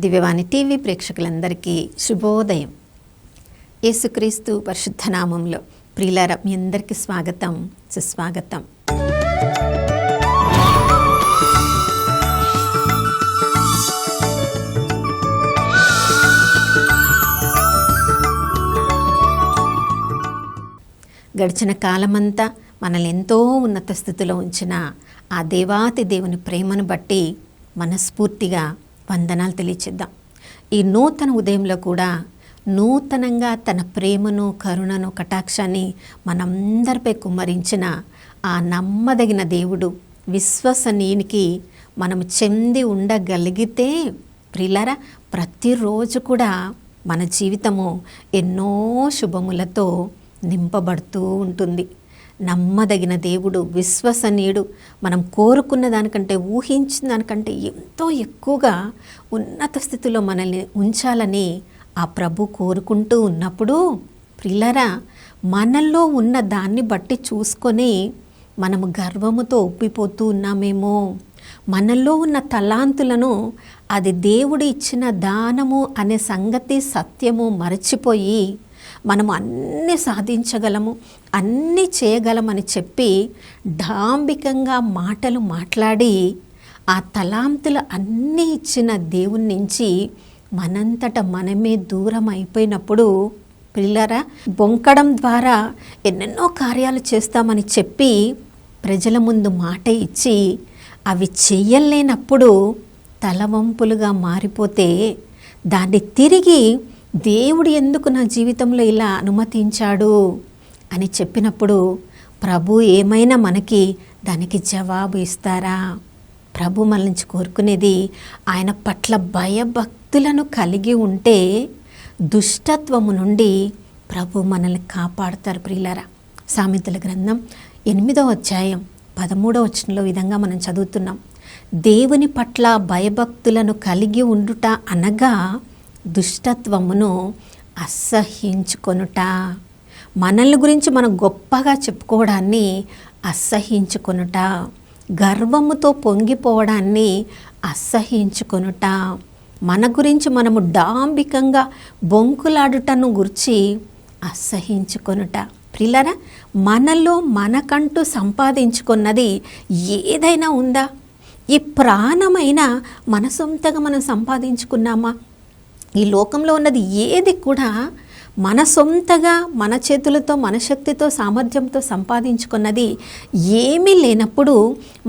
దివ్యవాణి TV ప్రేక్షకులందరికీ శుభోదయం. యేసుక్రీస్తు పరిశుద్ధ నామంలో ప్రియులారా, మీ అందరికీ స్వాగతం, సుస్వాగతం. గడిచిన కాలమంతా మనల్ని ఎంతో ఉన్నత స్థితిలో ఉంచిన ఆ దేవాతి దేవుని ప్రేమను బట్టి మనస్ఫూర్తిగా వందనాలు తెలియచేద్దాం. ఈ నూతన ఉదయంలో కూడా నూతనంగా తన ప్రేమను, కరుణను, కటాక్షాన్ని మనందరిపై కుమ్మరించిన ఆ నమ్మదగిన దేవుడు విశ్వసనీయునికి మనము చెంది ఉండగలిగితే ప్రియులారా, ప్రతిరోజు కూడా మన జీవితము ఎన్నో శుభములతో నింపబడుతూ ఉంటుంది. నమ్మదగిన దేవుడు, విశ్వసనీయుడు, మనం కోరుకున్న దానికంటే, ఊహించిన దానికంటే ఎంతో ఎక్కువగా ఉన్నత స్థితిలో మనల్ని ఉంచాలని ఆ ప్రభు కోరుకుంటూ ఉన్నప్పుడు ప్రియులారా, మనల్లో ఉన్న దాన్ని బట్టి చూసుకొని మనము గర్వముతో ఉప్పిపోతూ ఉన్నామేమో. మనలో ఉన్న తలాంతులను అది దేవుడు ఇచ్చిన దానము అనే సంగతి, సత్యము మరచిపోయి మనము అన్నీ సాధించగలము, అన్నీ చేయగలమని చెప్పి డాంబికంగా మాటలు మాట్లాడి ఆ తలాంతులు అన్నీ ఇచ్చిన దేవుని నుంచి మనంతట మనమే దూరం అయిపోయినప్పుడు పిల్లరా, బొంకడం ద్వారా ఎన్నెన్నో కార్యాలు చేస్తామని చెప్పి ప్రజల ముందు మాట ఇచ్చి అవి చెయ్యలేనప్పుడు తలవంపులుగా మారిపోతే దాన్ని తిరిగి దేవుడు ఎందుకు నా జీవితంలో ఇలా అనుమతించాడు అని చెప్పినప్పుడు ప్రభు ఏమైనా మనకి దానికి జవాబు ఇస్తారా? ప్రభు మన నుంచి కోరుకునేది ఆయన పట్ల భయభక్తులను కలిగి ఉంటే దుష్టత్వము నుండి ప్రభు మనల్ని కాపాడుతారు. ప్రియులారా, సామెతల గ్రంథం 8వ అధ్యాయం 13వ వచనంలో విధంగా మనం చదువుతున్నాం. దేవుని పట్ల భయభక్తులను కలిగి ఉండుట అనగా దుష్టత్వమును అసహ్యించుకొనుట. మనల్ని గురించి మనం గొప్పగా చెప్పుకోవడాన్ని అసహ్యించుకొనుట, గర్వముతో పొంగిపోవడాన్ని అసహ్యించుకొనుట, మన గురించి మనము డాంబికంగా బొంకులాడుటను గురించి అసహ్యించుకొనుట. ప్రియులారా, మనలో మనకంటూ సంపాదించుకున్నది ఏదైనా ఉందా? ఈ ప్రాణమైనా మన సొంతగా మనం సంపాదించుకున్నామా? ఈ లోకంలో ఉన్నది ఏది కూడా మన సొంతగా, మన చేతులతో, మన శక్తితో, సామర్థ్యంతో సంపాదించుకున్నది ఏమీ లేనప్పుడు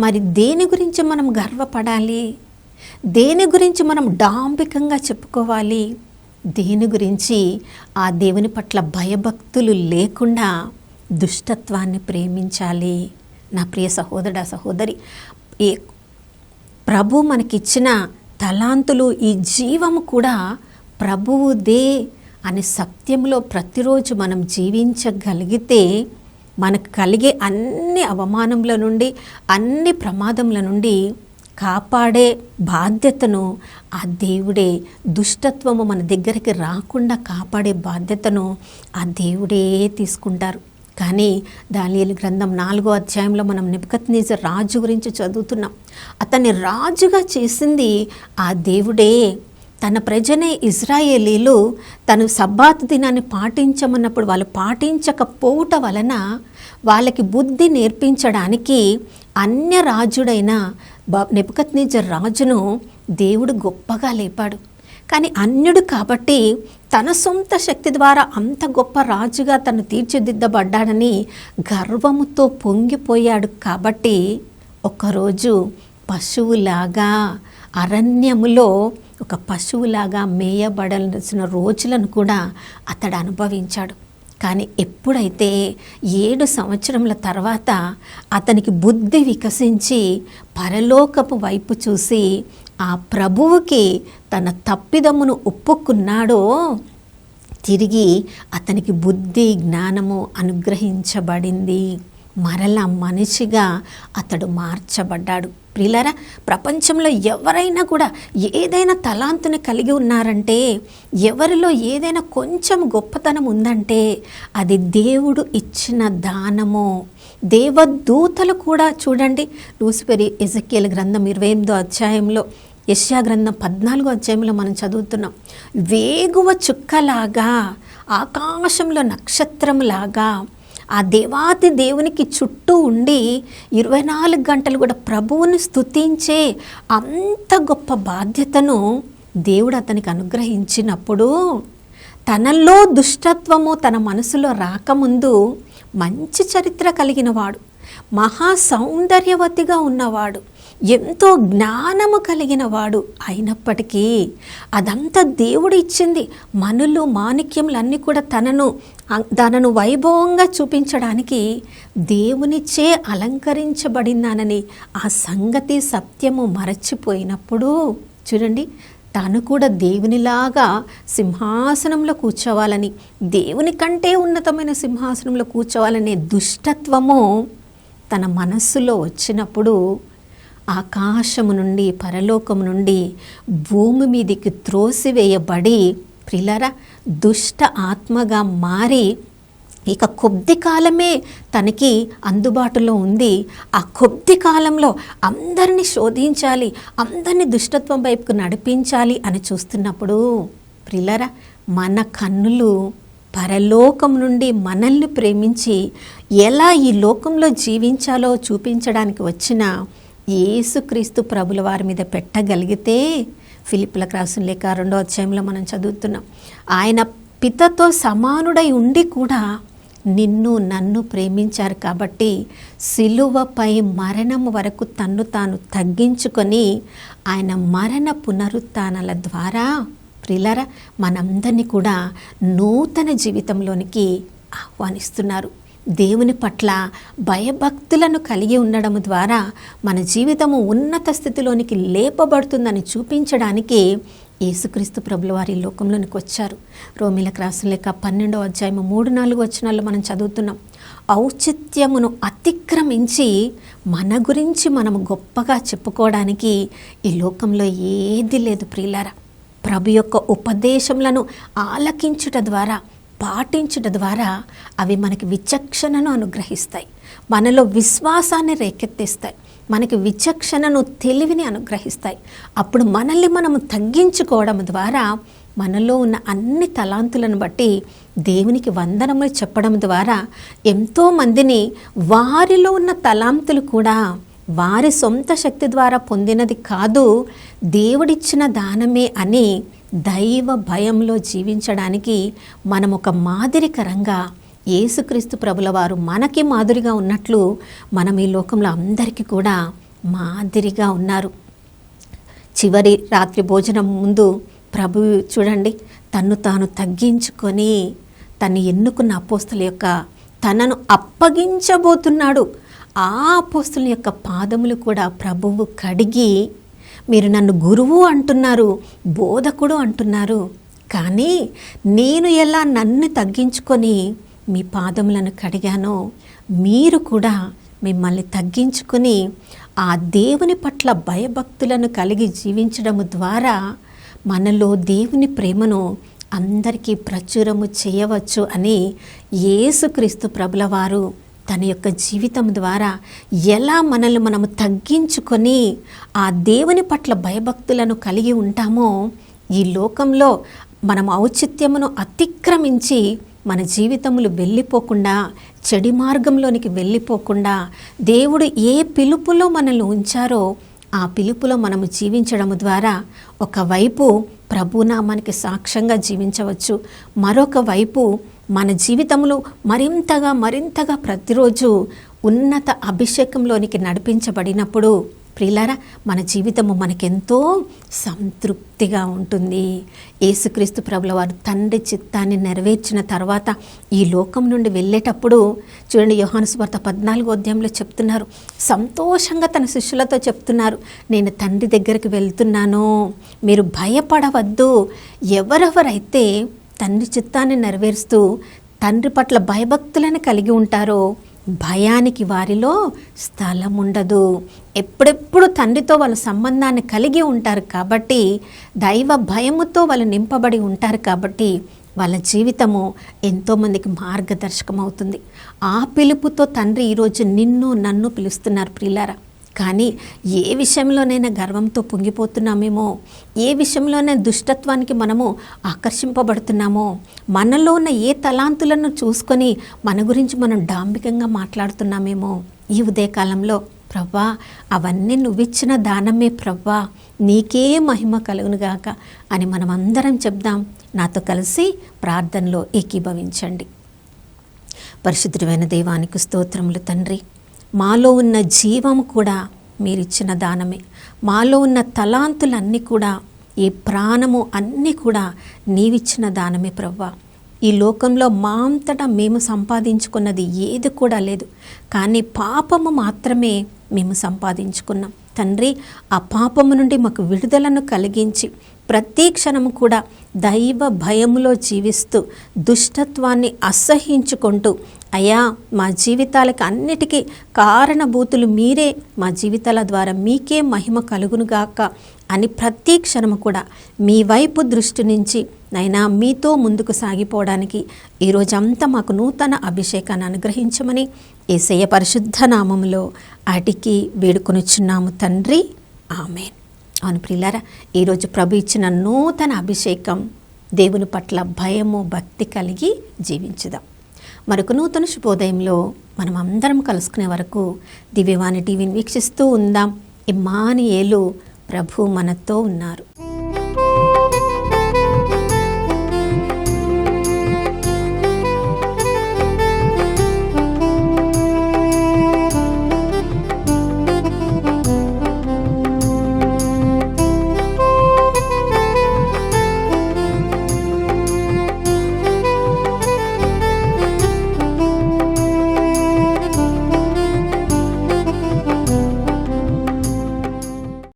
మరి దేని గురించి మనం గర్వపడాలి? దేని గురించి మనం డాంబికంగా చెప్పుకోవాలి? దేని గురించి ఆ దేవుని పట్ల భయభక్తులు లేకుండా దుష్టత్వాన్ని ప్రేమించాలి? నా ప్రియ సహోదరుడా, సహోదరి, ఈ ప్రభు మనకిచ్చిన తలాంతులు, ఈ జీవము కూడా ప్రభువుదే అనే సత్యంలో ప్రతిరోజు మనం జీవించగలిగితే మనకు కలిగే అన్ని అవమానముల నుండి, అన్ని ప్రమాదముల నుండి కాపాడే బాధ్యతను ఆ దేవుడే, దుష్టత్వము మన దగ్గరికి రాకుండా కాపాడే బాధ్యతను ఆ దేవుడే తీసుకుంటారు. కానీ దానియేలు గ్రంథం 4వ అధ్యాయంలో మనం నెబుకద్నెజర్ రాజు గురించి చదువుతున్నాం. అతన్ని రాజుగా చేసింది ఆ దేవుడే. తన ప్రజనే ఇజ్రాయేలీలు తను సబ్బాతు దినాన్ని పాటించమన్నప్పుడు వాళ్ళు పాటించకపోవట వలన వాళ్ళకి బుద్ధి నేర్పించడానికి అన్య రాజుడైన నెబుకద్నెజర్ రాజును దేవుడు గొప్పగా లేపాడు. కానీ అన్యుడు కాబట్టి తన సొంత శక్తి ద్వారా అంత గొప్ప రాజుగా తను తీర్చిదిద్దబడ్డాడని గర్వముతో పొంగిపోయాడు. కాబట్టి ఒకరోజు పశువులాగా అరణ్యములో ఒక పశువులాగా మేయబడాల్సిన రోజులను కూడా అతడు అనుభవించాడు. కానీ ఎప్పుడైతే 7 సంవత్సరముల తర్వాత అతనికి బుద్ధి వికసించి పరలోకపు వైపు చూసి ఆ ప్రభువుకి తన తప్పిదమును ఒప్పుకున్నాడో తిరిగి అతనికి బుద్ధి, జ్ఞానము అనుగ్రహించబడింది. మరలా మనిషిగా అతడు మార్చబడ్డాడు. ప్రియులారా, ప్రపంచంలో ఎవరైనా కూడా ఏదైనా తలాంతుని కలిగి ఉన్నారంటే, ఎవరిలో ఏదైనా కొంచెం గొప్పతనం ఉందంటే అది దేవుడు ఇచ్చిన దానము. దేవదూతలు కూడా చూడండి, లూసిఫెర్ ఎజెకియేలు గ్రంథం 28వ అధ్యాయంలో యెషయా గ్రంథం 14వ అధ్యాయంలో మనం చదువుతున్నాం. వేగువ చుక్కలాగా, ఆకాశంలో నక్షత్రంలాగా ఆ దేవాతి దేవునికి చుట్టూ ఉండి 24 గంటలు కూడా ప్రభువుని స్తుతించే అంత గొప్ప బాధ్యతను దేవుడు అతనికి అనుగ్రహించినప్పుడు, తనలో దుష్టత్వము తన మనసులో రాకముందు మంచి చరిత్ర కలిగిన వాడు, మహా సౌందర్యవతిగా ఉన్నవాడు, ఎంతో జ్ఞానము కలిగిన వాడు అయినప్పటికీ అదంతా దేవుడు ఇచ్చింది. మనులు మాణిక్యములన్నీ కూడా తనను వైభవంగా చూపించడానికి దేవునిచే అలంకరించబడినానని ఆ సంగతి సత్యము మరచిపోయినప్పుడు చూడండి, తాను కూడా దేవునిలాగా సింహాసనంలో కూర్చోవాలని, దేవుని కంటే ఉన్నతమైన సింహాసనంలో కూర్చోవాలనే దుష్టత్వము తన మనస్సులో వచ్చినప్పుడు ఆకాశము నుండి, పరలోకము నుండి భూమి మీదికి త్రోసివేయబడి ప్రిలరా దుష్ట ఆత్మగా మారి, ఇక కొద్ది కాలమే తనకి అందుబాటులో ఉంది. ఆ కొద్ది కాలంలో అందరినీ శోధించాలి, అందరినీ దుష్టత్వం వైపుకు నడిపించాలి అని చూస్తున్నప్పుడు ప్రిలరా మన కన్నులు పరలోకం నుండి మనల్ని ప్రేమించి ఎలా ఈ లోకంలో జీవించాలో చూపించడానికి వచ్చిన యేసుక్రీస్తు ప్రభుల వారి మీద పెట్టగలిగితే, ఫిలిప్పులకు రాసిన లేఖ 2వ అధ్యాయంలో మనం చదువుతున్నాం, ఆయన పితతో సమానుడై ఉండి కూడా నిన్ను నన్ను ప్రేమించారు కాబట్టి సిలువపై మరణం వరకు తన్ను తాను తగ్గించుకొని ఆయన మరణ పునరుత్థానాల ద్వారా ప్రిలరా మనందరినీ కూడా నూతన జీవితంలోనికి ఆహ్వానిస్తున్నారు. దేవుని పట్ల భయభక్తులను కలిగి ఉండడం ద్వారా మన జీవితము ఉన్నత స్థితిలోనికి లేపబడుతుందని చూపించడానికి యేసుక్రీస్తు ప్రభుల వారి లోకంలోనికి వచ్చారు. రోమీలకు రాసిన లేఖ 12వ అధ్యాయం 3-4 వచనాల్లో మనం చదువుతున్నాం. ఔచిత్యమును అతిక్రమించి మన గురించి మనము గొప్పగా చెప్పుకోవడానికి ఈ లోకంలో ఏది లేదు ప్రియులారా. ప్రభు యొక్క ఉపదేశములను ఆలకించుట ద్వారా, పాటించుట ద్వారా అవి మనకి విచక్షణను అనుగ్రహిస్తాయి, మనలో విశ్వాసాన్ని రేకెత్తిస్తాయి, మనకి విచక్షణను, తెలివిని అనుగ్రహిస్తాయి. అప్పుడు మనల్ని మనము తగ్గించుకోవడం ద్వారా మనలో ఉన్న అన్ని తలాంతులను బట్టి దేవునికి వందనములు చెప్పడం ద్వారా ఎంతోమందిని వారిలో ఉన్న తలాంతులు కూడా వారి సొంత శక్తి ద్వారా పొందినది కాదు, దేవుడిచ్చిన దానమే అని దైవ భయంలో జీవించడానికి మనం ఒక మాదిరికరంగా యేసుక్రీస్తు ప్రభుల వారు మనకి మాదిరిగా ఉన్నట్లు మనం ఈ లోకంలో అందరికీ కూడా మాదిరిగా ఉన్నారు. చివరి రాత్రి భోజనం ముందు ప్రభు చూడండి తన్ను తాను తగ్గించుకొని తను ఎన్నుకున్న అపోస్తల యొక్క తనను అప్పగించబోతున్నాడు. ఆ అపోస్తల యొక్క పాదములు కూడా ప్రభువు కడిగి, మీరు నన్ను గురువు అంటున్నారు, బోధకుడు అంటున్నారు, కానీ నేను ఎలా నన్ను తగ్గించుకొని మీ పాదములను కడిగానో మీరు కూడా మిమ్మల్ని తగ్గించుకొని ఆ దేవుని పట్ల భయభక్తులను కలిగి జీవించడం ద్వారా మనలో దేవుని ప్రేమను అందరికీ ప్రచురము చేయవచ్చు అని యేసుక్రీస్తు ప్రభుల వారు తన యొక్క జీవితం ద్వారా ఎలా మనల్ని మనము తగ్గించుకొని ఆ దేవుని పట్ల భయభక్తులను కలిగి ఉంటామో, ఈ లోకంలో మనం ఔచిత్యమును అతిక్రమించి మన జీవితములు వెళ్ళిపోకుండా, చెడి మార్గంలోనికి వెళ్ళిపోకుండా, దేవుడు ఏ పిలుపులో మనల్ని ఉంచారో ఆ పిలుపులో మనము జీవించడం ద్వారా ఒకవైపు ప్రభునామానికి సాక్ష్యంగా జీవించవచ్చు, మరొక వైపు మన జీవితంలో మరింతగా ప్రతిరోజు ఉన్నత అభిషేకంలోనికి నడిపించబడినప్పుడు ప్రియులారా మన జీవితము మనకెంతో సంతృప్తిగా ఉంటుంది. యేసుక్రీస్తు ప్రభుల వారు తండ్రి చిత్తాన్ని నెరవేర్చిన తర్వాత ఈ లోకం నుండి వెళ్ళేటప్పుడు చూడండి, యోహాను సువార్త 14వ అధ్యాయంలో చెప్తున్నారు, సంతోషంగా తన శిష్యులతో చెప్తున్నారు, నేను తండ్రి దగ్గరికి వెళ్తున్నాను, మీరు భయపడవద్దు. ఎవరెవరైతే తండ్రి చిత్తాన్ని నెరవేరుస్తూ తండ్రి పట్ల భయభక్తులను కలిగి ఉంటారో భయానికి వారిలో స్థలం ఉండదు. ఎప్పుడెప్పుడు తండ్రితో వాళ్ళ సంబంధాన్ని కలిగి ఉంటారు కాబట్టి, దైవ భయముతో వాళ్ళు నింపబడి ఉంటారు కాబట్టి వాళ్ళ జీవితము ఎంతోమందికి మార్గదర్శకం అవుతుంది. ఆ పిలుపుతో తండ్రి ఈరోజు నిన్ను నన్ను పిలుస్తున్నారు ప్రియులారా. కానీ ఏ విషయంలోనైనా గర్వంతో పొంగిపోతున్నామేమో, ఏ విషయంలోనే దుష్టత్వానికి మనము ఆకర్షింపబడుతున్నామో, మనలో ఉన్న ఏ తలాంతులను చూసుకొని మన గురించి మనం డాంబికంగా మాట్లాడుతున్నామేమో, ఈ ఉదయకాలంలో ప్రవ్వా అవన్నీ నువ్విచ్చిన దానమే ప్రవ్వా, నీకే మహిమ కలుగునుగాక అని మనం అందరం చెప్దాం. నాతో కలిసి ప్రార్థనలో ఏకీభవించండి. పరిశుద్ధుడైన దేవానికి స్తోత్రములు తండ్రి. మాలో ఉన్న జీవం కూడా మీరిచ్చిన దానమే. మాలో ఉన్న తలాంతులన్నీ కూడా, ఈ ప్రాణము అన్నీ కూడా నీవిచ్చిన దానమే ప్రవ్వా. ఈ లోకంలో మా అంతటా మేము సంపాదించుకున్నది ఏది కూడా లేదు, కానీ పాపము మాత్రమే మేము సంపాదించుకున్నాం తండ్రి. ఆ పాపము నుండి మాకు విడుదలను కలిగించి ప్రతి క్షణము కూడా దైవ భయములో జీవిస్తూ దుష్టత్వాన్ని అసహించుకుంటూ, అయ్యా మా జీవితాలకు అన్నిటికీ కారణభూతులు మీరే, మా జీవితాల ద్వారా మీకే మహిమ కలుగునుగాక అని ప్రతి క్షణము కూడా మీ వైపు దృష్టి నుంచి నైనా మీతో ముందుకు సాగిపోవడానికి ఈరోజంతా మాకు నూతన అభిషేకాన్ని అనుగ్రహించమని యేసయ్య పరిశుద్ధ నామములో అడిగి వేడుకొనుచున్నాము తండ్రి, ఆమేన్. అవును ప్రియులారా, ఈరోజు ప్రభు ఇచ్చిన నూతన అభిషేకం దేవుని పట్ల భయము భక్తి కలిగి జీవించుదాం. మరొక నూతన శుభోదయంలో మనం అందరం కలుసుకునే వరకు దివ్యవాణి టీవీని వీక్షిస్తూ ఉందాం. ఇమ్మానుయేలు, ప్రభు మనతో ఉన్నారు.